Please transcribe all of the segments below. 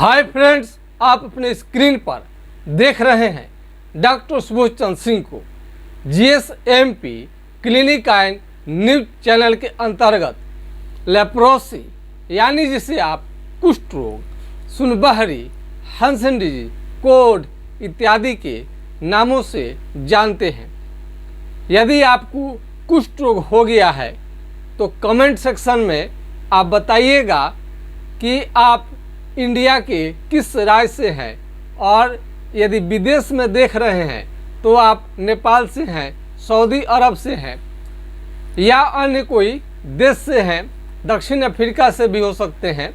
Hi friends, आप अपने screen पर देख रहे हैं डॉक्टर सुबोध चंद्र सिंह को GSMP clinic and news channel के अंतर्गत लेप्रोसी यानी जिसे आप कुष्ठ रोग, सुनबहरी, हंसन डिजीज, कोढ़ इत्यादि के नामों से जानते हैं। यदि आपको कुष्ठ रोग हो गया है तो कमेंट सेक्शन में आप बताइएगा कि आप इंडिया के किस राज्य से हैं, और यदि विदेश में देख रहे हैं तो आप नेपाल से हैं, सऊदी अरब से हैं या अन्य कोई देश से हैं, दक्षिण अफ्रीका से भी हो सकते हैं।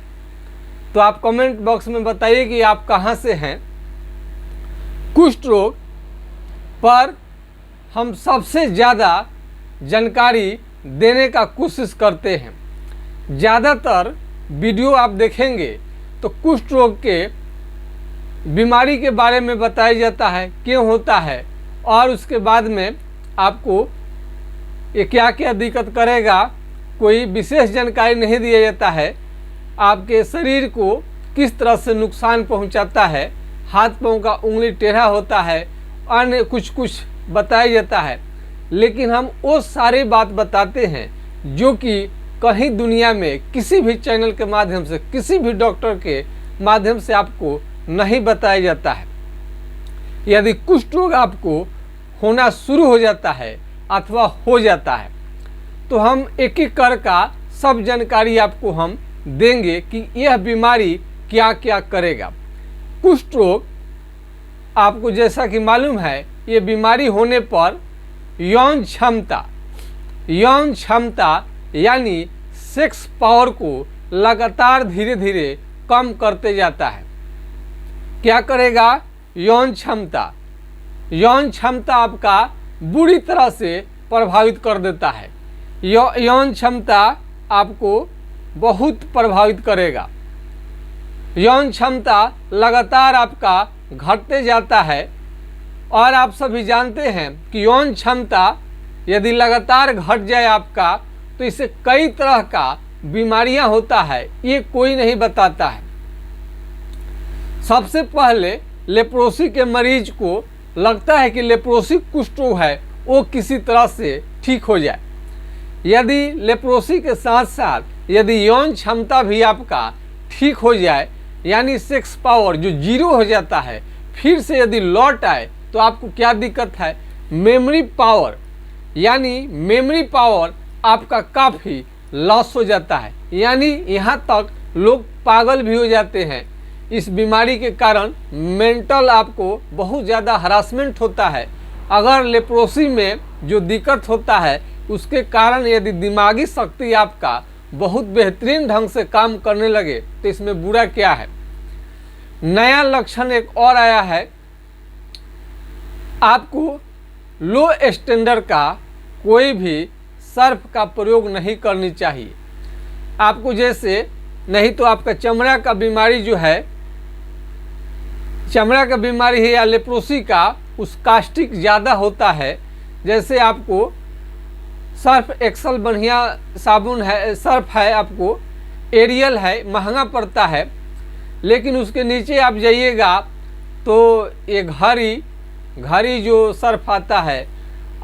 तो आप कमेंट बॉक्स में बताइए कि आप कहां से हैं। कुष्ठ रोग पर हम सबसे ज़्यादा जानकारी देने का कोशिश करते हैं। ज़्यादातर वीडियो आप देखेंगे तो कुष्ठ रोग के बीमारी के बारे में बताया जाता है, क्यों होता है, और उसके बाद में आपको ये क्या क्या दिक्कत करेगा कोई विशेष जानकारी नहीं दिया जाता है। आपके शरीर को किस तरह से नुकसान पहुंचाता है, हाथ पाँव का उंगली टेढ़ा होता है, अन्य कुछ बताया जाता है। लेकिन हम वो सारी बात बताते हैं जो कि कहीं दुनिया में किसी भी चैनल के माध्यम से, किसी भी डॉक्टर के माध्यम से आपको नहीं बताया जाता है। यदि कुष्ठ रोग आपको होना शुरू हो जाता है अथवा हो जाता है तो हम एक एक कर का सब जानकारी आपको हम देंगे कि यह बीमारी क्या क्या करेगा। कुष्ठ रोग आपको जैसा कि मालूम है, ये बीमारी होने पर यौन क्षमता यानी सेक्स पावर को लगातार धीरे धीरे कम करते जाता है। क्या करेगा? यौन क्षमता आपका बुरी तरह से प्रभावित कर देता है। यौन क्षमता आपको बहुत प्रभावित करेगा। यौन क्षमता लगातार आपका घटते जाता है, और आप सभी जानते हैं कि यौन क्षमता यदि लगातार घट जाए आपका तो इससे कई तरह का बीमारियां होता है, ये कोई नहीं बताता है। सबसे पहले लेप्रोसी के मरीज को लगता है कि लेप्रोसी कुष्ठ रोग है, वो किसी तरह से ठीक हो जाए। यदि लेप्रोसी के साथ साथ यदि यौन क्षमता भी आपका ठीक हो जाए, यानी सेक्स पावर जो जीरो हो जाता है फिर से यदि लौट आए, तो आपको क्या दिक्कत है? मेमोरी पावर आपका काफ़ी लॉस हो जाता है। यानी यहाँ तक लोग पागल भी हो जाते हैं। इस बीमारी के कारण मेंटल आपको बहुत ज़्यादा हरासमेंट होता है। अगर लेप्रोसी में जो दिक्कत होता है उसके कारण यदि दिमागी शक्ति आपका बहुत बेहतरीन ढंग से काम करने लगे तो इसमें बुरा क्या है। नया लक्षण एक और आया है, आपको लो स्टैंडर्ड का कोई भी सर्फ का प्रयोग नहीं करनी चाहिए। आपको जैसे नहीं तो आपका चमड़ा का बीमारी जो है, चमड़ा का बीमारी है या लेप्रोसी का, उस कास्टिक ज़्यादा होता है। जैसे आपको सर्फ एक्सल बढ़िया साबुन है, सर्फ है, आपको एरियल है, महंगा पड़ता है, लेकिन उसके नीचे आप जाइएगा तो ये घड़ी जो सर्फ आता है,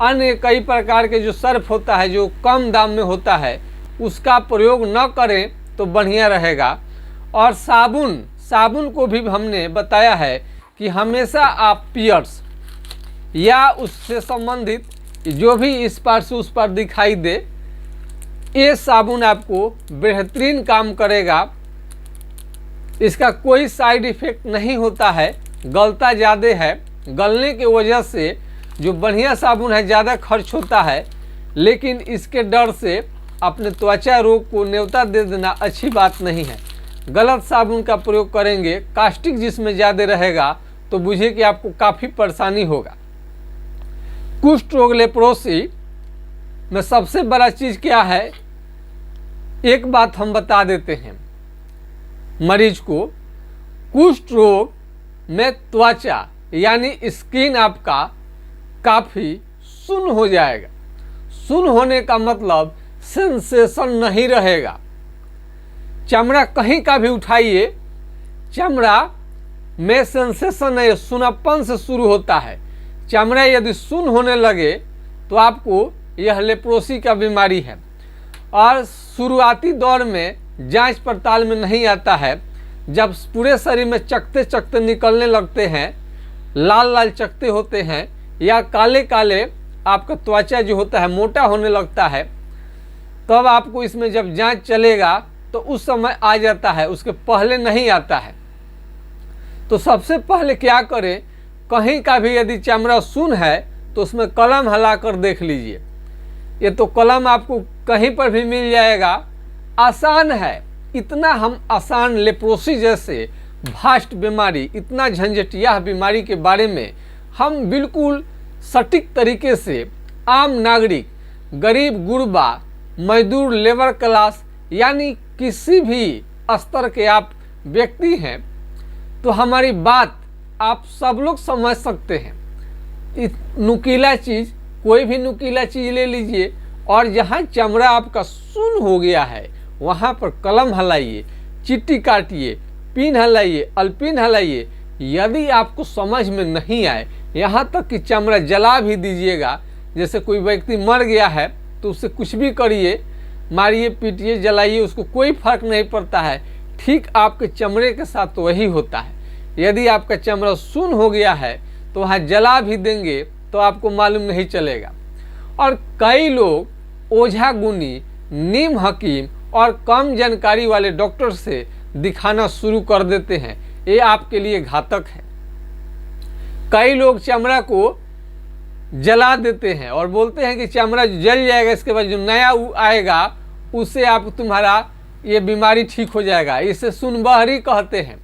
अन्य कई प्रकार के जो सर्फ होता है जो कम दाम में होता है, उसका प्रयोग न करें तो बढ़िया रहेगा। और साबुन को भी हमने बताया है कि हमेशा आप पियर्स या उससे संबंधित जो भी इस पार से उस पार दिखाई दे, ये साबुन आपको बेहतरीन काम करेगा। इसका कोई साइड इफ़ेक्ट नहीं होता है, गलता ज़्यादा है, गलने की वजह से जो बढ़िया साबुन है ज़्यादा खर्च होता है, लेकिन इसके डर से अपने त्वचा रोग को न्योता दे देना अच्छी बात नहीं है। गलत साबुन का प्रयोग करेंगे, कास्टिक जिसमें ज़्यादा रहेगा, तो बुझिए कि आपको काफ़ी परेशानी होगा। कुष्ठ रोग लेप्रोसी में सबसे बड़ा चीज़ क्या है, एक बात हम बता देते हैं मरीज को। कुष्ठ रोग में त्वचा यानी स्किन आपका काफ़ी सुन्न हो जाएगा। सुन्न होने का मतलब सेंसेशन नहीं रहेगा। चमड़ा कहीं का भी उठाइए, चमड़ा में सेंसेशन है, सुनापन से शुरू होता है। चमड़ा यदि सुन्न होने लगे तो आपको यह लेप्रोसी का बीमारी है। और शुरुआती दौर में जांच पड़ताल में नहीं आता है। जब पूरे शरीर में चकते चकते निकलने लगते हैं, लाल लाल चकते होते हैं, या काले काले आपका त्वचा जो होता है मोटा होने लगता है, तब आपको इसमें जब जांच चलेगा तो उस समय आ जाता है, उसके पहले नहीं आता है। तो सबसे पहले क्या करें, कहीं का भी यदि चमड़ा सुन्न है तो उसमें कलम हिलाकर देख लीजिए। ये तो कलम आपको कहीं पर भी मिल जाएगा, आसान है। इतना हम आसान लेप्रोसी जैसे भास्ट बीमारी, इतना झंझटिया बीमारी के बारे में हम बिल्कुल सटीक तरीके से आम नागरिक, गरीब गुरबा, मजदूर, लेबर क्लास, यानी किसी भी स्तर के आप व्यक्ति हैं तो हमारी बात आप सब लोग समझ सकते हैं। नुकीला चीज़, कोई भी नुकीला चीज़ ले लीजिए और जहाँ चमड़ा आपका सुन्न हो गया है वहाँ पर कलम हिलाइए, चिट्टी काटिए, पिन हिलाइए, अल्पिन हिलाइए। यदि आपको समझ में नहीं आए, यहाँ तक कि चमड़ा जला भी दीजिएगा। जैसे कोई व्यक्ति मर गया है तो उससे कुछ भी करिए, मारिए, पीटिए, जलाइए, उसको कोई फर्क नहीं पड़ता है। ठीक आपके चमड़े के साथ तो वही होता है। यदि आपका चमड़ा सुन्न हो गया है तो वहाँ जला भी देंगे तो आपको मालूम नहीं चलेगा। और कई लोग ओझा गुनी, नीम हकीम और कम जानकारी वाले डॉक्टर से दिखाना शुरू कर देते हैं। ये आपके लिए घातक है। कई लोग चमड़ा को जला देते हैं और बोलते हैं कि चमड़ा जल जाएगा, इसके बाद जो नया आएगा उससे आप तुम्हारा ये बीमारी ठीक हो जाएगा। इसे सुनबहरी कहते हैं।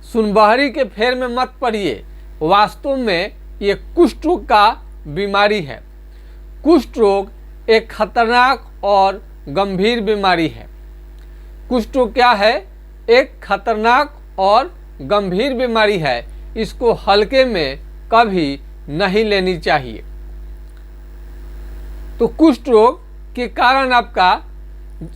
सुनबहरी के फेर में मत पड़िए। वास्तव में ये कुष्ठ रोग का बीमारी है। कुष्ठ रोग एक खतरनाक और गंभीर बीमारी है। कुष्ठ रोग क्या है? एक खतरनाक और गंभीर बीमारी है। इसको हल्के में कभी नहीं लेनी चाहिए। तो कुष्ठ रोग के कारण आपका,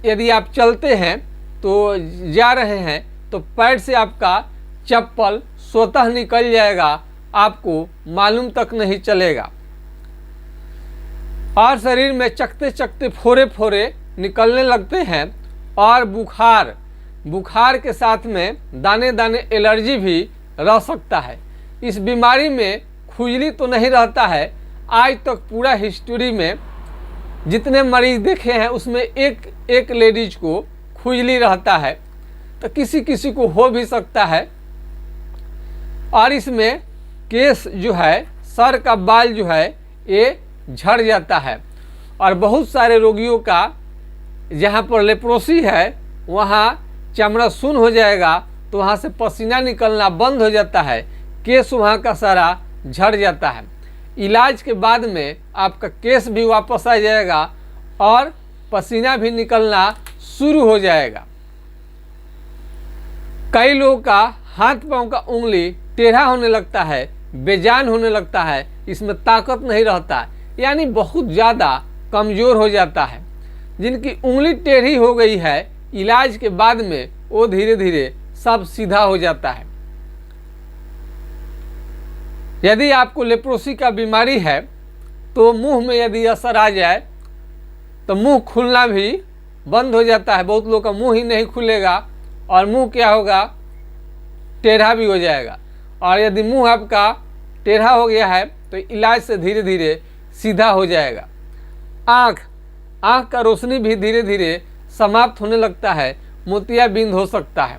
यदि आप चलते हैं तो जा रहे हैं तो पैर से आपका चप्पल स्वतः निकल जाएगा, आपको मालूम तक नहीं चलेगा। और शरीर में चकते चकते फोड़े फोड़े निकलने लगते हैं। और बुखार के साथ में दाने दाने एलर्जी भी रह सकता है। इस बीमारी में खुजली तो नहीं रहता है। आज तक पूरा हिस्ट्री में जितने मरीज देखे हैं उसमें एक लेडीज को खुजली रहता है, तो किसी किसी को हो भी सकता है। और इसमें केस जो है, सर का बाल जो है ये झड़ जाता है। और बहुत सारे रोगियों का जहाँ पर लेप्रोसी है वहाँ चमड़ा सुन्न हो जाएगा तो वहाँ से पसीना निकलना बंद हो जाता है, केस वहाँ का सारा झड़ जाता है। इलाज के बाद में आपका केस भी वापस आ जाएगा और पसीना भी निकलना शुरू हो जाएगा। कई लोगों का हाथ पांव का उंगली टेढ़ा होने लगता है, बेजान होने लगता है, इसमें ताकत नहीं रहता, यानी बहुत ज़्यादा कमज़ोर हो जाता है। जिनकी उंगली टेढ़ी हो गई है, इलाज के बाद में वो धीरे धीरे सब सीधा हो जाता है। यदि आपको लेप्रोसी का बीमारी है तो मुंह में यदि असर आ जाए तो मुंह खुलना भी बंद हो जाता है। बहुत लोग का मुंह ही नहीं खुलेगा और मुंह क्या होगा, टेढ़ा भी हो जाएगा। और यदि मुंह आपका टेढ़ा हो गया है तो इलाज से धीरे धीरे सीधा हो जाएगा। आँख का रोशनी भी धीरे धीरे समाप्त होने लगता है, मोतियाबिंद हो सकता है।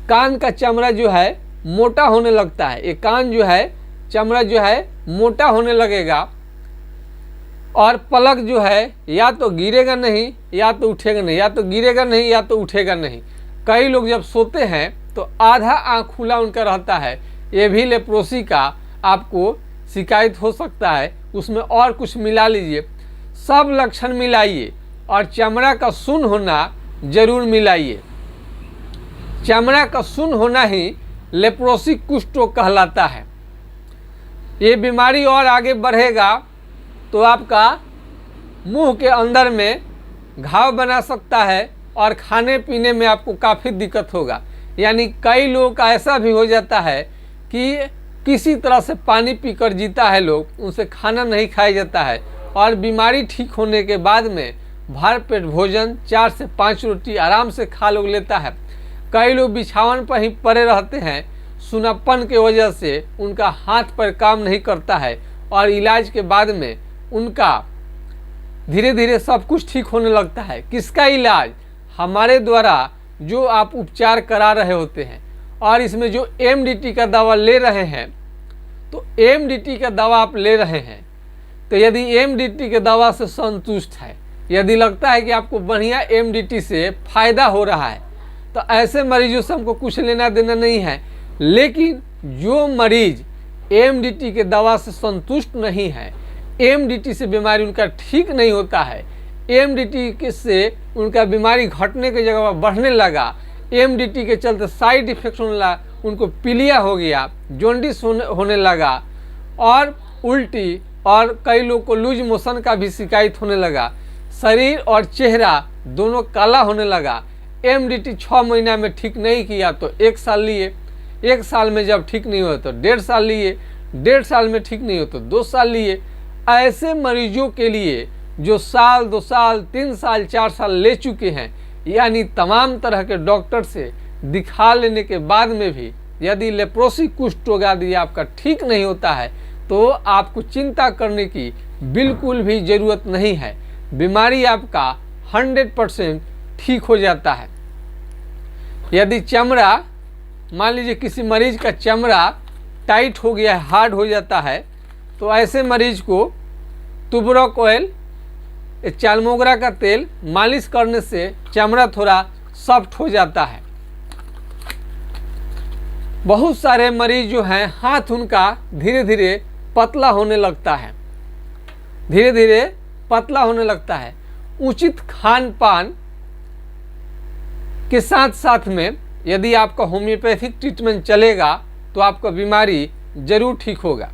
कान का चमड़ा जो है मोटा होने लगता है। ये कान जो है चमड़ा जो है मोटा होने लगेगा। और पलक जो है या तो गिरेगा नहीं या तो उठेगा नहीं, या तो गिरेगा नहीं या तो उठेगा नहीं। कई लोग जब सोते हैं तो आधा आँख खुला उनका रहता है। ये भी लेप्रोसी का आपको शिकायत हो सकता है। उसमें और कुछ मिला लीजिए, सब लक्षण मिलाइए और चमड़ा का सुन्न होना जरूर मिलाइए। चमड़ा का सुन्न होना ही लेप्रोसी कुष्ठ रोग कहलाता है। ये बीमारी और आगे बढ़ेगा तो आपका मुंह के अंदर में घाव बना सकता है और खाने पीने में आपको काफ़ी दिक्कत होगा। यानी कई लोगों का ऐसा भी हो जाता है कि किसी तरह से पानी पीकर जीता है लोग, उनसे खाना नहीं खाया जाता है और बीमारी ठीक होने के बाद में भर पेट भोजन 4 से 5 रोटी आराम से खा लोग लेता है। कई लोग बिछावन पर ही पड़े रहते हैं, सुनापन के वजह से उनका हाथ पर काम नहीं करता है और इलाज के बाद में उनका धीरे धीरे सब कुछ ठीक होने लगता है। किसका इलाज? हमारे द्वारा जो आप उपचार करा रहे होते हैं। और इसमें जो एमडीटी का दवा ले रहे हैं, तो एमडीटी का दवा आप ले रहे हैं, तो यदि एमडीटी के दवा से संतुष्ट है, यदि लगता है कि आपको बढ़िया एमडीटी से फ़ायदा हो रहा है, तो ऐसे मरीजों से हमको कुछ लेना देना नहीं है। लेकिन जो मरीज एमडीटी के दवा से संतुष्ट नहीं है, एमडीटी से बीमारी उनका ठीक नहीं होता है, एमडीटी से उनका बीमारी घटने की जगह बढ़ने लगा, एमडीटी के चलते साइड इफेक्ट होने लगा, उनको पीलिया हो गया, जॉन्डिस होने लगा और उल्टी, और कई लोग को लूज मोशन का भी शिकायत होने लगा, शरीर और चेहरा दोनों काला होने लगा। एमडीटी 6 महीना में ठीक नहीं किया तो 1 साल लिए, 1 साल में जब ठीक नहीं हुआ तो 1.5 साल लिए, 1.5 साल में ठीक नहीं हो तो 2 साल लिए। ऐसे मरीजों के लिए जो साल 2 साल 3 साल 4 साल ले चुके हैं, यानी तमाम तरह के डॉक्टर से दिखा लेने के बाद में भी यदि लेप्रोसी कुष्ठ रोग आदि आपका ठीक नहीं होता है, तो आपको चिंता करने की बिल्कुल भी ज़रूरत नहीं है। बीमारी आपका 100% ठीक हो जाता है। यदि चमड़ा, मान लीजिए किसी मरीज का चमड़ा टाइट हो गया है, हार्ड हो जाता है, तो ऐसे मरीज को तुबरक ऑयल, चालमोगरा का तेल मालिश करने से चमड़ा थोड़ा सॉफ्ट हो जाता है। बहुत सारे मरीज जो हैं, हाथ उनका धीरे धीरे पतला होने लगता है, धीरे धीरे पतला होने लगता है। उचित खान पान के साथ साथ में यदि आपका होम्योपैथिक ट्रीटमेंट चलेगा तो आपका बीमारी जरूर ठीक होगा।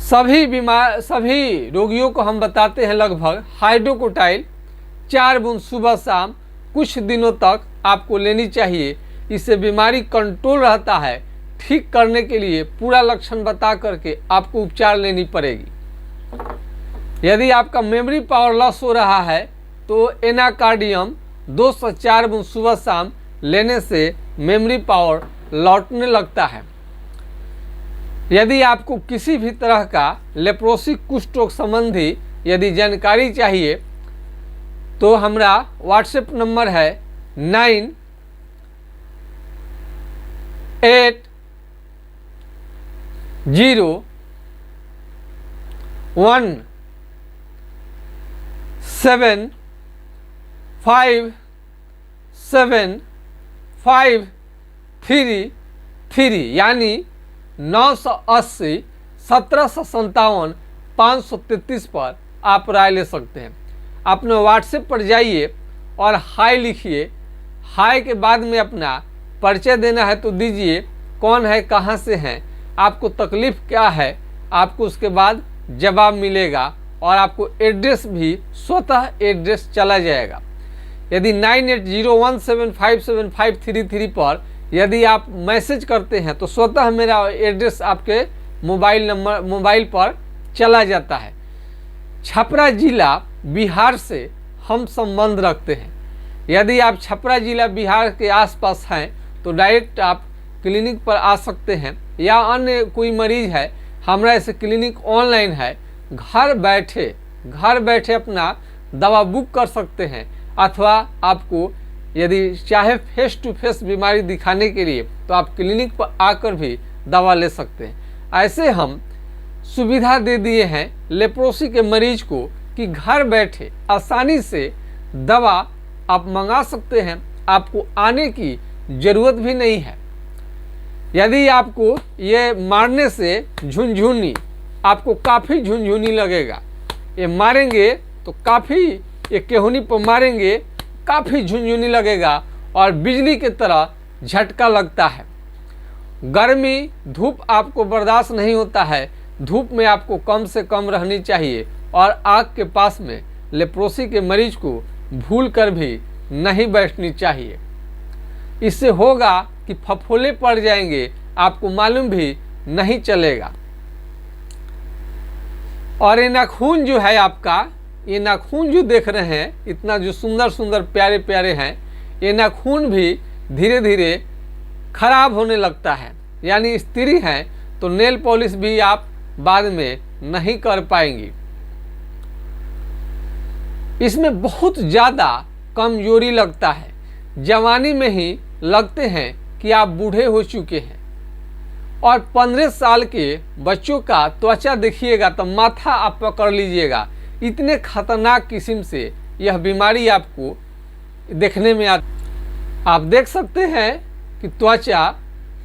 सभी रोगियों को हम बताते हैं लगभग हाइड्रोकोटाइल 4 बूंद सुबह शाम कुछ दिनों तक आपको लेनी चाहिए। इससे बीमारी कंट्रोल रहता है। ठीक करने के लिए पूरा लक्षण बता करके आपको उपचार लेनी पड़ेगी। यदि आपका मेमोरी पावर लॉस हो रहा है तो एनाकार्डियम 2 से 4 बूंद सुबह शाम लेने से मेमोरी पावर लौटने लगता है। यदि आपको किसी भी तरह का लेप्रोसी कुष्ठ रोग संबंधी यदि जानकारी चाहिए तो हमारा व्हाट्सएप नंबर है 98175753 यानी 980 1757 533 पर आप राय ले सकते हैं। अपने व्हाट्सएप पर जाइए और हाय लिखिए। हाय के बाद में अपना परिचय देना है तो दीजिए, कौन है, कहाँ से हैं, आपको तकलीफ़ क्या है, आपको उसके बाद जवाब मिलेगा और आपको एड्रेस भी स्वतः एड्रेस चला जाएगा। यदि 9801757533 पर यदि आप मैसेज करते हैं तो स्वतः मेरा एड्रेस आपके मोबाइल पर चला जाता है। छपरा जिला बिहार से हम संबंध रखते हैं। यदि आप छपरा जिला बिहार के आसपास हैं तो डायरेक्ट आप क्लिनिक पर आ सकते हैं, या अन्य कोई मरीज है, हमारा ऐसे क्लिनिक ऑनलाइन है, घर बैठे अपना दवा बुक कर सकते हैं। अथवा आपको यदि चाहे फेस टू फेस बीमारी दिखाने के लिए तो आप क्लिनिक पर आकर भी दवा ले सकते हैं। ऐसे हम सुविधा दे दिए हैं लेप्रोसी के मरीज को कि घर बैठे आसानी से दवा आप मंगा सकते हैं, आपको आने की ज़रूरत भी नहीं है। यदि आपको ये मारने से झुनझुनी, आपको काफ़ी झुनझुनी लगेगा, ये मारेंगे तो काफ़ी, ये केहूनी पर मारेंगे काफ़ी झुनझुनी लगेगा और बिजली की तरह झटका लगता है। गर्मी धूप आपको बर्दाश्त नहीं होता है, धूप में आपको कम से कम रहनी चाहिए और आग के पास में लेप्रोसी के मरीज को भूल कर भी नहीं बैठनी चाहिए। इससे होगा कि फफोले पड़ जाएंगे, आपको मालूम भी नहीं चलेगा। और ये नाखून जो है आपका, ये नाखून जो देख रहे हैं, इतना जो सुंदर सुंदर प्यारे प्यारे हैं, ये नाखून भी धीरे धीरे खराब होने लगता है। यानी स्त्री हैं तो नेल पॉलिश भी आप बाद में नहीं कर पाएंगी। इसमें बहुत ज़्यादा कमजोरी लगता है, जवानी में ही लगते हैं कि आप बूढ़े हो चुके हैं। और 15 साल के बच्चों का त्वचा देखिएगा तो माथा आप पकड़ लीजिएगा, इतने खतरनाक किस्म से यह बीमारी आपको देखने में आप देख सकते हैं कि त्वचा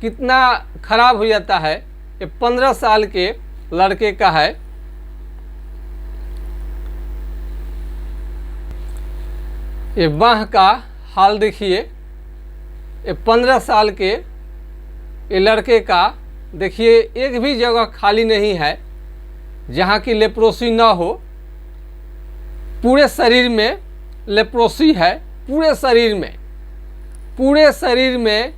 कितना खराब हो जाता है। ये 15 साल के लड़के का है। ये बाह का हाल देखिए, ये 15 साल के ये लड़के का देखिए, एक भी जगह खाली नहीं है जहाँ की लेप्रोसी ना हो। पूरे शरीर में लेप्रोसी है, पूरे शरीर में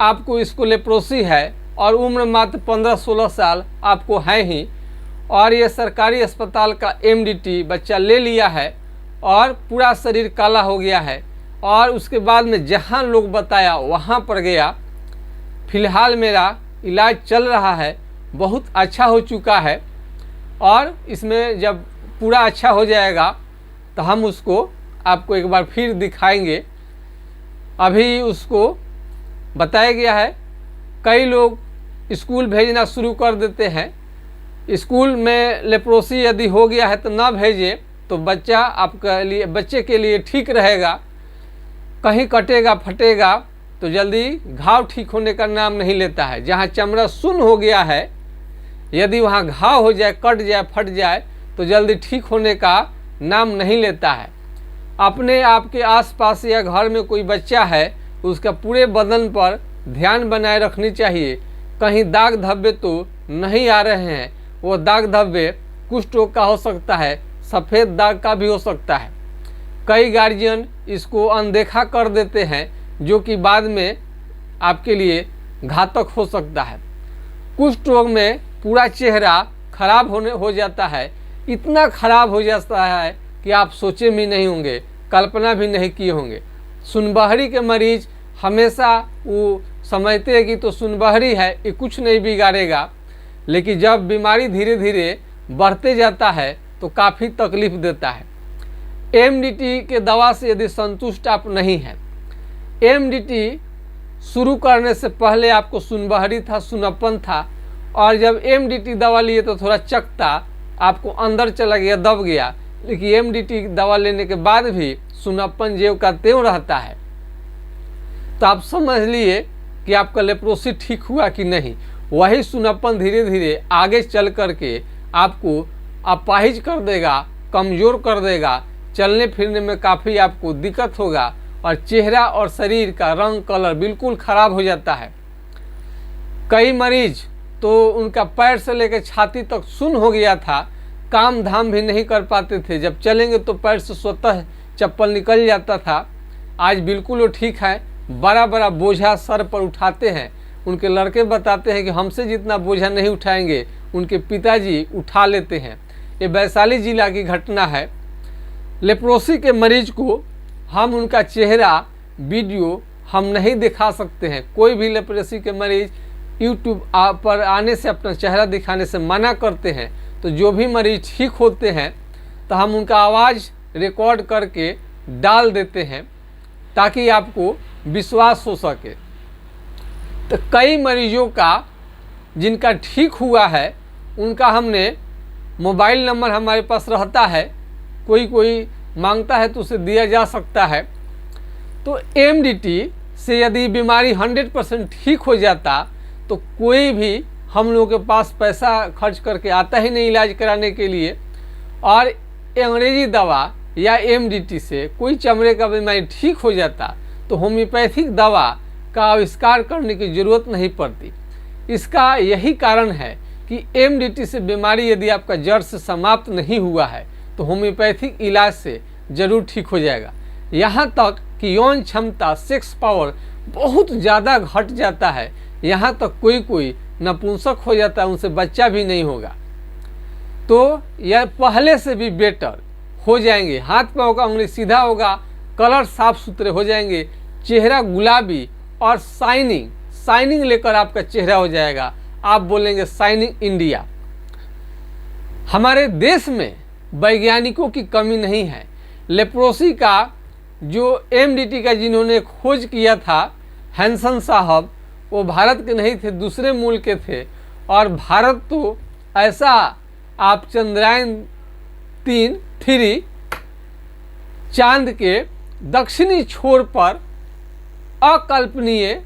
आपको इसको लेप्रोसी है। और उम्र मात्र 15-16 साल आपको है ही। और ये सरकारी अस्पताल का MDT बच्चा ले लिया है और पूरा शरीर काला हो गया है। और उसके बाद में जहाँ लोग बताया वहाँ पर गया। फिलहाल मेरा इलाज चल रहा है, बहुत अच्छा हो चुका है। और इसमें जब पूरा अच्छा हो जाएगा तो हम उसको आपको एक बार फिर दिखाएंगे। अभी उसको बताया गया है, कई लोग स्कूल भेजना शुरू कर देते हैं। स्कूल में लेप्रोसी यदि हो गया है तो ना भेजें, तो बच्चा आपके लिए, बच्चे के लिए ठीक रहेगा। कहीं कटेगा फटेगा तो जल्दी घाव ठीक होने का नाम नहीं लेता है। जहाँ चमड़ा सुन्न हो गया है, यदि वहाँ घाव हो जाए, कट जाए, फट जाए तो जल्दी ठीक होने का नाम नहीं लेता है। अपने आपके आसपास या घर में कोई बच्चा है, उसका पूरे बदन पर ध्यान बनाए रखनी चाहिए। कहीं दाग धब्बे तो नहीं आ रहे हैं, वो दाग धब्बे कुष्ठ रोग का हो सकता है, सफ़ेद दाग का भी हो सकता है। कई गार्जियन इसको अनदेखा कर देते हैं, जो कि बाद में आपके लिए घातक हो सकता है। कुष्ठ रोग में पूरा चेहरा खराब हो जाता है। इतना खराब हो जाता है कि आप सोचे भी नहीं होंगे, कल्पना भी नहीं किए होंगे। सुनबहरी के मरीज हमेशा वो समझते हैं कि तो सुनबहरी है, ये कुछ नहीं बिगाड़ेगा। लेकिन जब बीमारी धीरे धीरे बढ़ते जाता है तो काफ़ी तकलीफ देता है। MDT के दवा से यदि संतुष्ट आप नहीं हैं, MDT शुरू करने से पहले आपको सुनबहरी था, सुनप्पन था। और जब MDT दवा लिए तो थोड़ा चकता आपको अंदर चला गया, दब गया। लेकिन MDT दवा लेने के बाद भी सुनप्पन जेव का त्यों रहता है। तो आप समझ लिए कि आपका लेप्रोसी ठीक हुआ कि नहीं। वही सुनप्पन धीरे धीरे आगे चल करके आपको अपाहिज कर देगा, कमज़ोर कर देगा। चलने फिरने में काफ़ी आपको दिक्कत होगा और चेहरा और शरीर का रंग कलर बिल्कुल ख़राब हो जाता है। कई मरीज तो उनका पैर से लेकर छाती तक सुन्न हो गया था, काम धाम भी नहीं कर पाते थे। जब चलेंगे तो पैर से स्वतः चप्पल निकल जाता था। आज बिल्कुल वो ठीक है, बड़ा बड़ा बोझा सर पर उठाते हैं। उनके लड़के बताते हैं कि हमसे जितना बोझा नहीं उठाएंगे, उनके पिताजी उठा लेते हैं। ये वैशाली जिला की घटना है। लेप्रोसी के मरीज को हम उनका चेहरा वीडियो हम नहीं दिखा सकते हैं। कोई भी लेप्रोसी के मरीज यूट्यूब पर आने से, अपना चेहरा दिखाने से मना करते हैं। तो जो भी मरीज ठीक होते हैं तो हम उनका आवाज़ रिकॉर्ड करके डाल देते हैं ताकि आपको विश्वास हो सके। तो कई मरीजों का जिनका ठीक हुआ है, उनका हमने मोबाइल नंबर हमारे पास रहता है, कोई मांगता है तो उसे दिया जा सकता है। तो MDT से यदि बीमारी 100% ठीक हो जाता तो कोई भी हम लोगों के पास पैसा खर्च करके आता ही नहीं इलाज कराने के लिए। और अंग्रेजी दवा या MDT से कोई चमड़े का बीमारी ठीक हो जाता तो होम्योपैथिक दवा का आविष्कार करने की ज़रूरत नहीं पड़ती। इसका यही कारण है कि MDT से बीमारी यदि आपका जड़ से समाप्त नहीं हुआ है तो होम्योपैथिक इलाज से ज़रूर ठीक हो जाएगा। यहाँ तक कि यौन क्षमता, सेक्स पावर बहुत ज़्यादा घट जाता है। यहाँ तक कोई नपुंसक हो जाता है, उनसे बच्चा भी नहीं होगा। तो यह पहले से भी बेटर हो जाएंगे। हाथ पाँव का उंगली सीधा होगा, कलर साफ सुथरे हो जाएंगे, चेहरा गुलाबी और शाइनिंग लेकर आपका चेहरा हो जाएगा। आप बोलेंगे शाइनिंग इंडिया। हमारे देश में वैज्ञानिकों की कमी नहीं है। लेप्रोसी का जो MDT का जिन्होंने खोज किया था, हैंसन साहब, वो भारत के नहीं थे, दूसरे मूल के थे। और भारत तो ऐसा, आप चंद्रयान 3 चांद के दक्षिणी छोर पर अकल्पनीय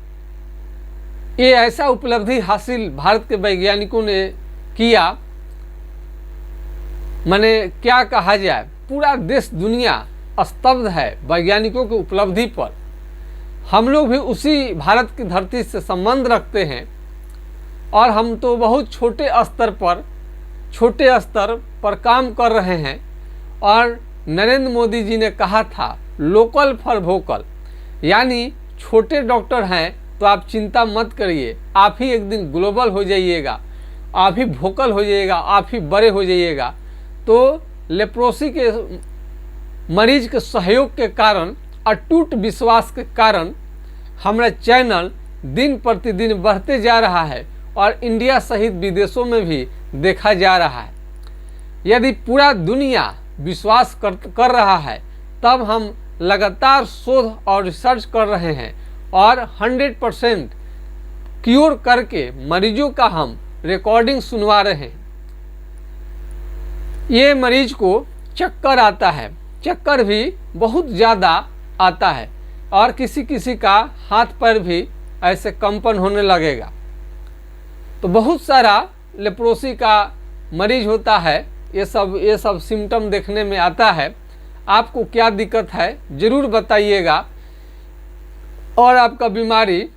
ये ऐसा उपलब्धि हासिल भारत के वैज्ञानिकों ने किया। माने क्या कहा जाए, पूरा देश दुनिया स्तब्ध है वैज्ञानिकों की उपलब्धि पर। हम लोग भी उसी भारत की धरती से संबंध रखते हैं और हम तो बहुत छोटे स्तर पर काम कर रहे हैं। और नरेंद्र मोदी जी ने कहा था लोकल फॉर वोकल, यानी छोटे डॉक्टर हैं तो आप चिंता मत करिए, आप ही एक दिन ग्लोबल हो जाइएगा, आप ही वोकल हो जाइएगा, आप ही बड़े हो जाइएगा। तो लेप्रोसी के मरीज के सहयोग के कारण, अटूट विश्वास के कारण हमारा चैनल दिन प्रतिदिन बढ़ते जा रहा है और इंडिया सहित विदेशों में भी देखा जा रहा है। यदि पूरा दुनिया विश्वास कर रहा है, तब हम लगातार शोध और रिसर्च कर रहे हैं और 100% क्योर करके मरीजों का हम रिकॉर्डिंग सुनवा रहे हैं। ये मरीज को चक्कर आता है, चक्कर भी बहुत ज़्यादा आता है और किसी का हाथ पैर भी ऐसे कंपन होने लगेगा। तो बहुत सारा लेप्रोसी का मरीज होता है, ये सब सिम्टम देखने में आता है। आपको क्या दिक्कत है ज़रूर बताइएगा और आपका बीमारी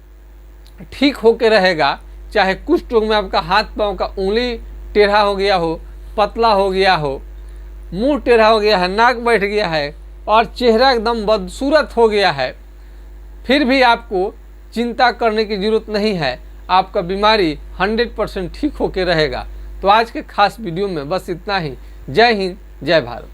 ठीक होके रहेगा। चाहे कुष्ठ रोग में आपका हाथ पाँव का उंगली टेढ़ा हो गया हो, पतला हो गया हो, मुंह टेढ़ा हो गया है, नाक बैठ गया है और चेहरा एकदम बदसूरत हो गया है, फिर भी आपको चिंता करने की ज़रूरत नहीं है। आपका बीमारी 100% ठीक होके रहेगा। तो आज के खास वीडियो में बस इतना ही। जय हिंद, जय भारत।